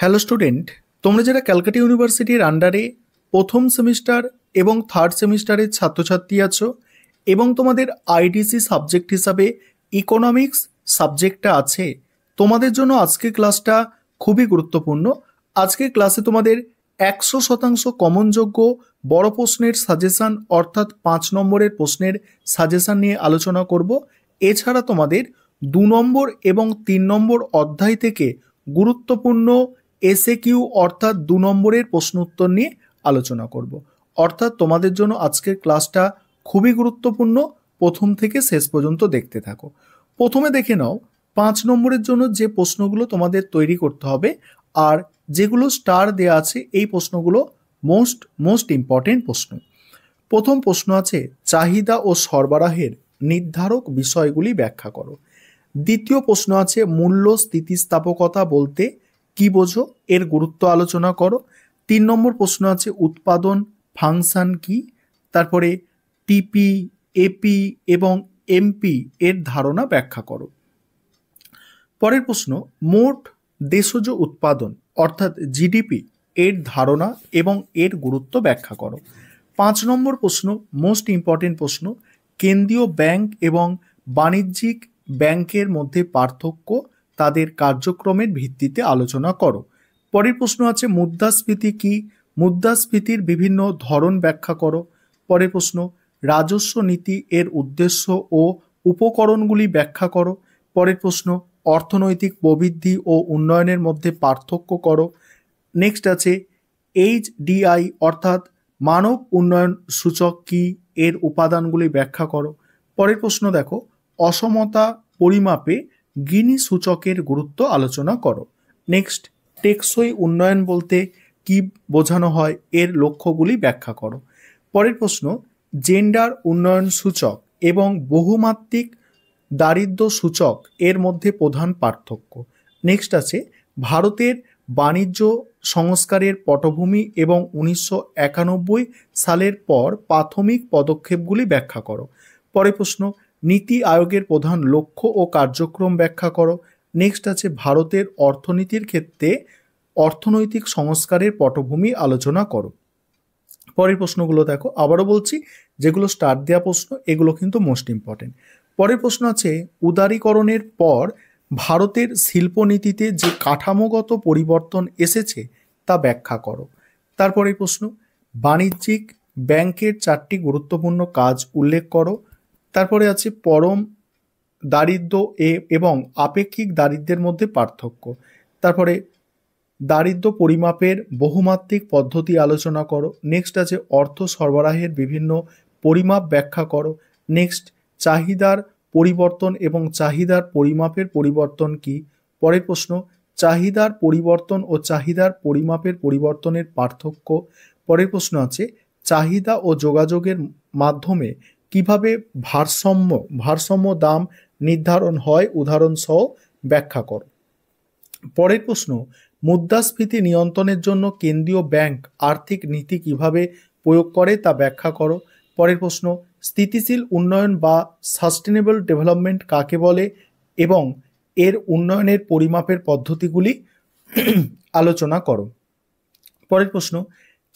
Hello student, তোমরা যারা ক্যালকাটা ইউনিভার্সিটির আন্ডারে প্রথম সেমিস্টার এবং থার্ড সেমিস্টারের ছাত্রছাত্রী আছো এবং তোমাদের আইডিসি সাবজেক্ট হিসাবে ইকোনমিক্স সাবজেক্টটা আছে, তোমাদের জন্য আজকের ক্লাসটা খুবই গুরুত্বপূর্ণ। আজকের ক্লাসে তোমাদের 100% কমনযোগ্য বড় প্রশ্নের সাজেশান অর্থাৎ 5 নম্বরের প্রশ্নের সাজেশান নিয়ে আলোচনা করব। এছাড়া তোমাদের 2 নম্বর এবং 3 নম্বর অধ্যায় থেকে গুরুত্বপূর্ণ এসএকিউ অর্থাৎ 2 নম্বরের প্রশ্ন উত্তর নিয়ে আলোচনা করব। অর্থাৎ তোমাদের জন্য আজকের ক্লাসটা খুবই গুরুত্বপূর্ণ, প্রথম থেকে শেষ পর্যন্ত দেখতে থাকো। প্রথমে দেখে নাও 5 নম্বরের জন্য যে প্রশ্নগুলো তোমাদের তৈরি করতে হবে আর যেগুলো স্টার দেয়া আছে এই প্রশ্নগুলো মোস্ট ইম্পর্টেন্ট প্রশ্ন। প্রথম প্রশ্ন আছে চাহিদা ও সরবরাহের নির্ধারক বিষয়গুলি ব্যাখ্যা করো। দ্বিতীয় প্রশ্ন আছে মূল্য স্থিতিস্থাপকতা বলতে কি বোঝো, এর গুরুত্ব আলোচনা করো। 3 নম্বর প্রশ্ন আছে উৎপাদন ফাংশন কি, তারপরে টিপি, এপি এবং এমপি এর ধারণা ব্যাখ্যা করো। পরের প্রশ্ন মোট দেশজ উৎপাদন অর্থাৎ জিডিপি এর ধারণা এবং এর গুরুত্ব ব্যাখ্যা করো। 5 নম্বর প্রশ্ন মোস্ট ইম্পর্টেন্ট প্রশ্ন, কেন্দ্রীয় ব্যাংক এবং বাণিজ্যিক ব্যাংকের মধ্যে পার্থক্য, তাদের কার্যক্রমের ভিত্তিতে আলোচনা করো। পরের প্রশ্ন আছে মুদ্রাস্ফীতি কি, মুদ্রাস্ফীতির বিভিন্ন ধরন ব্যাখ্যা করো। পরের প্রশ্ন রাজস্ব নীতি এর উদ্দেশ্য ও উপকরণগুলি ব্যাখ্যা করো। পরের প্রশ্ন অর্থনৈতিক প্রবৃদ্ধি ও উন্নয়নের মধ্যে পার্থক্য করো। নেক্সট আছে এইচডিআই অর্থাৎ মানব উন্নয়ন সূচক কি, এর উপাদানগুলি ব্যাখ্যা করো। পরের প্রশ্ন দেখো অসমতা পরিমাপে গিনি সূচকের গুরুত্ব আলোচনা করো। নেক্সট টেকসই উন্নয়ন বলতে কি বোঝানো হয়, এর লক্ষ্যগুলি ব্যাখ্যা করো। পরের প্রশ্ন জেন্ডার উন্নয়ন সূচক এবং বহুমাত্রিক দারিদ্র্য সূচক এর মধ্যে প্রধান পার্থক্য। নেক্সট আছে ভারতের বাণিজ্য সংস্কারের পটভূমি এবং 1991 সালের পর প্রাথমিক পদক্ষেপগুলি ব্যাখ্যা করো। পরের প্রশ্ন নীতি আয়োগের প্রধান লক্ষ্য ও কার্যক্রম ব্যাখ্যা করো। নেক্সট আছে ভারতের অর্থনীতির ক্ষেত্রে অর্থনৈতিক সংস্কারের পটভূমি আলোচনা করো। পরের প্রশ্নগুলো দেখো, আবারও বলছি যেগুলো স্টার্ট দেওয়া প্রশ্ন এগুলো কিন্তু মোস্ট ইম্পর্টেন্ট। পরের প্রশ্ন আছে উদারীকরণের পর ভারতের শিল্পনীতিতে যে কাঠামোগত পরিবর্তন এসেছে তা ব্যাখ্যা করো। তারপরে প্রশ্ন বাণিজ্যিক ব্যাংকের 4টি গুরুত্বপূর্ণ কাজ উল্লেখ করো। তারপরে আছে পরম দারিদ্র্য এবং আপেক্ষিক দারিদ্র্যের মধ্যে পার্থক্য। তারপরে দারিদ্র্য পরিমাপের বহুমাত্রিক পদ্ধতি আলোচনা করো। নেক্সট আছে অর্থ সরবরাহের বিভিন্ন পরিমাপ ব্যাখ্যা করো। নেক্সট চাহিদার পরিবর্তন এবং চাহিদার পরিমাপের পরিবর্তন কি। পরের প্রশ্ন চাহিদার পরিবর্তন ও চাহিদার পরিমাপের পরিবর্তনের পার্থক্য। পরের প্রশ্ন আছে চাহিদা ও যোগাযোগের মাধ্যমে কিভাবে ভারসাম্য দাম নির্ধারণ হয়, উদাহরণ সহ ব্যাখ্যা করো। পরের প্রশ্ন মুদ্রাস্ফীতি নিয়ন্ত্রণের জন্য কেন্দ্রীয় ব্যাংক আর্থিক নীতি কিভাবে প্রয়োগ করে তা ব্যাখ্যা করো। পরের প্রশ্ন স্থিতিশীল উন্নয়ন বা সাস্টেনেবল ডেভেলপমেন্ট কাকে বলে এবং এর উন্নয়নের পরিমাপের পদ্ধতিগুলি আলোচনা করো। পরের প্রশ্ন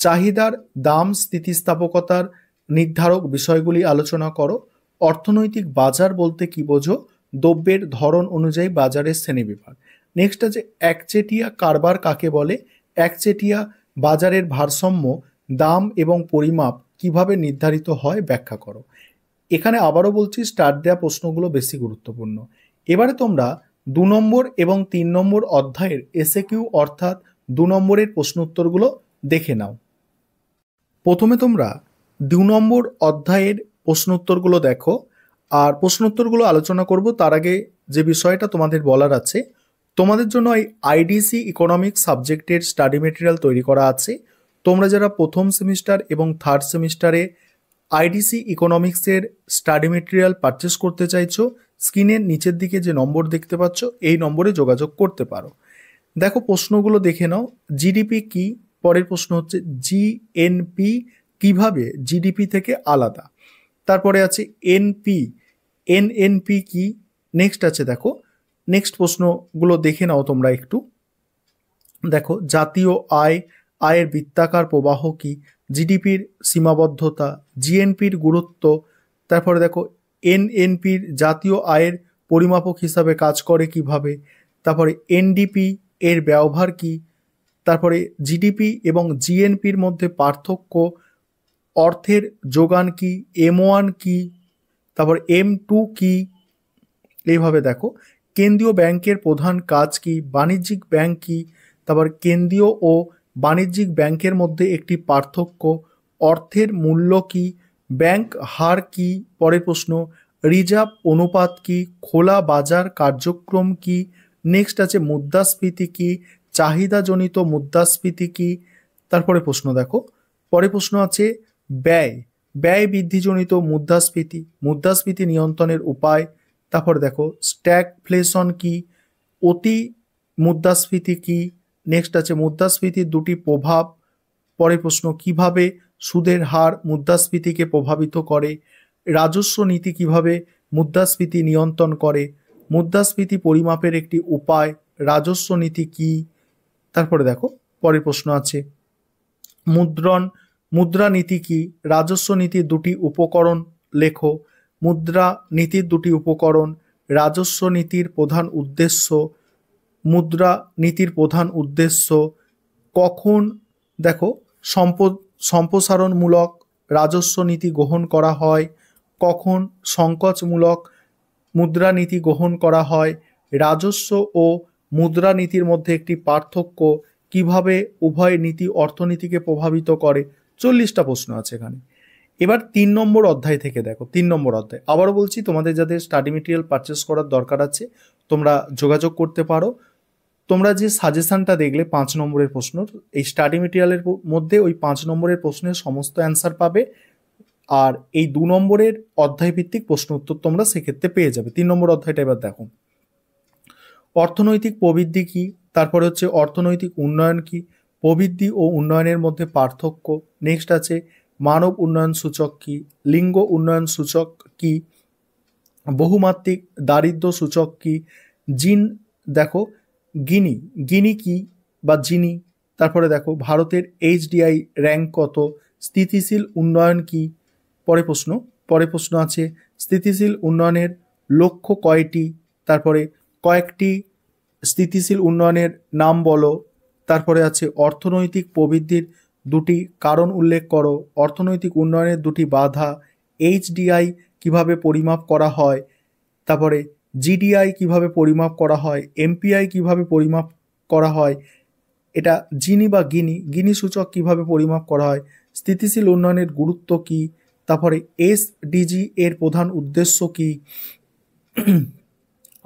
চাহিদার দাম স্থিতিস্থাপকতার নির্ধারক বিষয়গুলি আলোচনা করো। অর্থনৈতিক বাজার বলতে কি বোঝো, দ্রব্যের ধরন অনুযায়ী বাজারের শ্রেণীবিভাগ। নেক্সট আছে একচেটিয়া কারবার কাকে বলে, একচেটিয়া বাজারের ভারসাম্য দাম এবং পরিমাপ কিভাবে নির্ধারিত হয় ব্যাখ্যা করো। এখানে আবারও বলছি স্টার্ট দেওয়া প্রশ্নগুলো বেশি গুরুত্বপূর্ণ। এবারে তোমরা 2 নম্বর এবং 3 নম্বর অধ্যায়ের এসএকিউ অর্থাৎ 2 নম্বরের প্রশ্ন উত্তরগুলো দেখে নাও। প্রথমে তোমরা 2 নম্বর অধ্যায়ের প্রশ্ন উত্তরগুলো দেখো আর প্রশ্ন উত্তরগুলো আলোচনা করব। তার আগে যে বিষয়টা তোমাদের বলার আছে, তোমাদের জন্য এই আইডিসি ইকোনমিক্স সাবজেক্টের স্টাডি মেটেরিয়াল তৈরি করা আছে। তোমরা যারা প্রথম সেমিস্টার এবং থার্ড সেমিস্টারে আইডিসি ইকোনমিক্সের স্টাডি মেটেরিয়াল পারচেস করতে চাইছো, স্ক্রিনের নিচের দিকে যে নম্বর দেখতে পাচ্ছ এই নম্বরে যোগাযোগ করতে পারো। দেখো প্রশ্নগুলো দেখে নাও। জিডিপি কি, পরের প্রশ্ন হচ্ছে জিএনপি কিভাবে জিডিপি থেকে আলাদা। তারপরে আছে এনএনপি কি। নেক্সট আছে দেখো নেক্সট প্রশ্নগুলো দেখে নাও তোমরা একটু। দেখো জাতীয় আয়, আয়ের বৃত্তাকার প্রবাহ কি, জিডিপির সীমাবদ্ধতা, জিএনপির গুরুত্ব, তারপরে দেখো এনএনপির জাতীয় আয়ের পরিমাপক হিসাবে কাজ করে কিভাবে, তারপরে এনডিপি এর ব্যবহার কি, তারপরে জিডিপি এবং জিএনপির মধ্যে পার্থক্য, অর্থের যোগান কি, M1 কি, তারপর M2 কি, এইভাবে দেখো কেন্দ্রীয় ব্যাংকের প্রধান কাজ কি, বাণিজ্যিক ব্যাংক কি, তারপর কেন্দ্রীয় ও বাণিজ্যিক ব্যাংকের মধ্যে একটি পার্থক্য, অর্থের মূল্য কি, ব্যাংক হার কি, পরের প্রশ্ন রিজার্ভ অনুপাত কি, খোলা বাজার কার্যক্রম কি, নেক্সট আছে মুদ্রাস্ফীতি কি, চাহিদাজনিত মুদ্রাস্ফীতি কি, তারপরে প্রশ্ন দেখো পরে প্রশ্ন আছে ব্যয়, ব্যয় বৃদ্ধিজনিত মুদ্রাস্ফীতি, মুদ্রাস্ফীতি নিয়ন্ত্রণের উপায়, তারপর দেখো স্ট্যাগফ্লেশন কি, অতি মুদ্রাস্ফীতি কি, নেক্সট আছে মুদ্রাস্ফীতির দুটি প্রভাব, পরের প্রশ্ন কিভাবে সুদের হার মুদ্রাস্ফীতিকে প্রভাবিত করে, রাজস্ব নীতি কিভাবে মুদ্রাস্ফীতি নিয়ন্ত্রণ করে, মুদ্রাস্ফীতি পরিমাপের একটি উপায়, রাজস্ব নীতি কি, তারপরে দেখো পরের প্রশ্ন আছে মুদ্রানীতি কি, রাজস্ব নীতির দুটি উপকরণ লেখো, মুদ্রা নীতির দুটি উপকরণ, রাজস্ব নীতির প্রধান উদ্দেশ্য, মুদ্রা নীতির প্রধান উদ্দেশ্য, কখন দেখো সম্প্রসারণমূলক রাজস্ব নীতি গ্রহণ করা হয়, কখন সংকোচমূলক মুদ্রানীতি গ্রহণ করা হয়, রাজস্ব ও মুদ্রানীতির মধ্যে একটি পার্থক্য, কিভাবে উভয় নীতি অর্থনীতিকে প্রভাবিত করে। 40টা প্রশ্ন আছে এখানে। এবার 3 নম্বর অধ্যায় থেকে দেখো, 3 নম্বর অধ্যায় আবারও বলছি, তোমাদের যাদের স্টাডি মেটেরিয়াল পারচেস করার দরকার আছে তোমরা যোগাযোগ করতে পারো। তোমরা যে সাজেশনটা দেখলে 5 নম্বরের প্রশ্ন, এই স্টাডি মেটেরিয়ালের মধ্যে ওই 5 নম্বরের প্রশ্নের সমস্ত অ্যান্সার পাবে, আর এই 2 নম্বরের অধ্যায় ভিত্তিক প্রশ্ন উত্তর তোমরা সেক্ষেত্রে পেয়ে যাবে। 3 নম্বর অধ্যায়টা এবার দেখো, অর্থনৈতিক প্রবৃদ্ধি কি, তারপরে হচ্ছে অর্থনৈতিক উন্নয়ন কি, প্রবৃদ্ধি ও উন্নয়নের মধ্যে পার্থক্য, নেক্সট আছে মানব উন্নয়ন সূচক কি, লিঙ্গ উন্নয়ন সূচক কি, বহুমাত্রিক দারিদ্র্য সূচক কি, দেখো গিনি কি বা জিনি, তারপরে দেখো ভারতের HDI র্যাঙ্ক কত, স্থিতিশীল উন্নয়ন কি, পরে প্রশ্ন আছে স্থিতিশীল উন্নয়নের লক্ষ্য কয়টি, তারপরে কয়েকটি স্থিতিশীল উন্নয়নের নাম বলো, তারপরে আছে অর্থনৈতিক প্রবৃদ্ধির দুটি কারণ উল্লেখ করো, অর্থনৈতিক উন্নয়নের দুটি বাধা, HDI কিভাবে পরিমাপ করা হয়, তারপরে GDI কিভাবে পরিমাপ করা হয়, MPI কিভাবে পরিমাপ করা হয়, এটা জিনি বা গিনি সূচক কিভাবে পরিমাপ করা হয়, স্থিতিশীল উন্নয়নের গুরুত্ব কি, তারপরে SDG এর প্রধান উদ্দেশ্য কি,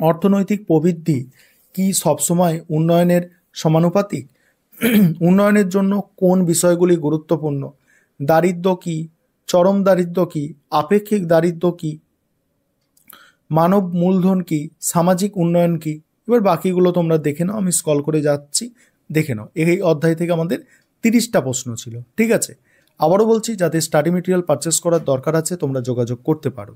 অর্থনৈতিক প্রবৃদ্ধি কি সবসময় উন্নয়নের সমানুপাতিক, উন্নয়নের জন্য কোন বিষয়গুলি গুরুত্বপূর্ণ, দারিদ্র্য কি, চরম দারিদ্র্য কি, আপেক্ষিক দারিদ্র্য কি, মানব মূলধন কি, সামাজিক উন্নয়ন কি। এবার বাকিগুলো তোমরা দেখে নাও, আমি স্ক্রল করে যাচ্ছি, দেখে নাও। এই অধ্যায় থেকে আমাদের 30টা প্রশ্ন ছিল, ঠিক আছে। আবারও বলছি, যাদের স্টাডি মেটেরিয়াল পারচেস করার দরকার আছে তোমরা যোগাযোগ করতে পারো।